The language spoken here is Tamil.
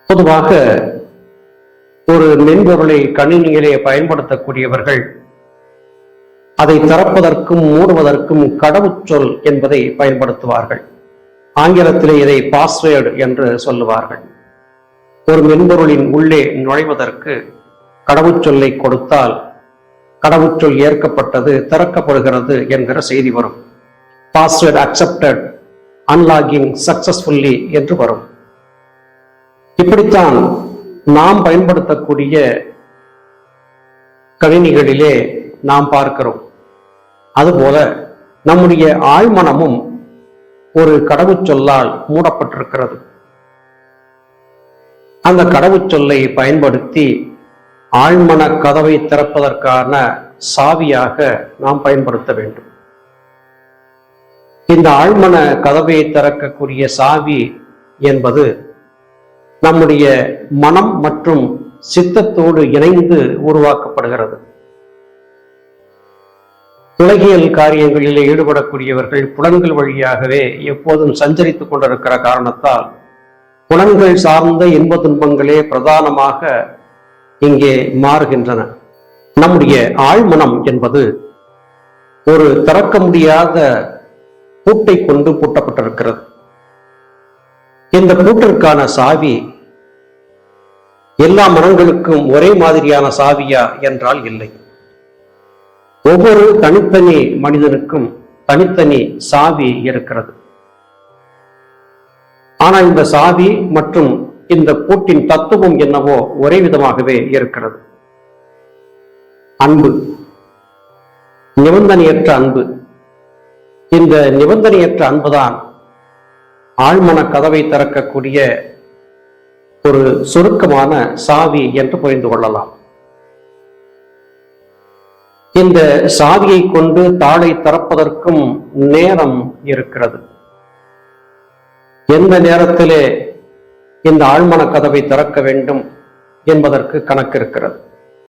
பொதுவாக ஒரு மென்பொருளை கணினியிலே பயன்படுத்தக்கூடியவர்கள் அதை திறப்பதற்கும் மூடுவதற்கும் கடவுச்சொல் என்பதை பயன்படுத்துவார்கள். ஆங்கிலத்திலே இதை பாஸ்வேர்டு என்று சொல்லுவார்கள். ஒரு மென்பொருளின் உள்ளே நுழைவதற்கு கடவுச்சொல்லை கொடுத்தால் கடவுச்சொல் ஏற்கப்பட்டது, திறக்கப்படுகிறது என்கிற செய்தி வரும். பாஸ்வேர்டு அக்செப்டட், அன்லாகிங் சக்சஸ்ஃபுல்லி என்று வரும். இப்படித்தான் நாம் பயன்படுத்தக்கூடிய கணினிகளிலே நாம் பார்க்கிறோம். அதுபோல நம்முடைய ஆழ்மனமும் ஒரு கடவுச்சொல்லால் மூடப்பட்டிருக்கிறது. அந்த கடவுச்சொல்லை பயன்படுத்தி ஆழ்மன கதவை திறப்பதற்கான சாவியாக நாம் பயன்படுத்த வேண்டும். இந்த ஆழ்மன கதவை திறக்கக்கூடிய சாவி என்பது நம்முடைய மனம் மற்றும் சித்தத்தோடு இணைந்து உருவாக்கப்படுகிறது. உலகியல் காரியங்களில் ஈடுபடக்கூடியவர்கள் புலன்கள் வழியாகவே எப்போதும் சஞ்சரித்துக் கொண்டிருக்கிற காரணத்தால் புலன்கள் சார்ந்த இன்ப துன்பங்களே பிரதானமாக இங்கே மாறுகின்றன. நம்முடைய ஆழ்மனம் என்பது ஒரு திறக்க முடியாத பூட்டை கொண்டு பூட்டப்பட்டிருக்கிறது. இந்த பூட்டிற்கான சாவி எல்லா மனங்களுக்கும் ஒரே மாதிரியான சாவியா என்றால் இல்லை. ஒவ்வொரு தனித்தனி மனிதனுக்கும் தனித்தனி சாவி இருக்கிறது. ஆனா இந்த சாவி மற்றும் இந்த பூட்டின் தத்துவம் என்னவோ ஒரே விதமாகவே இருக்கிறது. அன்பு, நிபந்தனையற்ற அன்பு. இந்த நிபந்தனையற்ற அன்புதான் ஆழ்மன கதவை திறக்கக்கூடிய ஒரு சுருக்கமான சாவி என்று புரிந்து கொள்ளலாம். இந்த சாவியை கொண்டு தாளை திறப்பதற்கும் நேரம் இருக்கிறது. எந்த நேரத்திலே இந்த ஆழ்மன கதவை திறக்க வேண்டும் என்பதற்கு கணக்கு இருக்கிறது.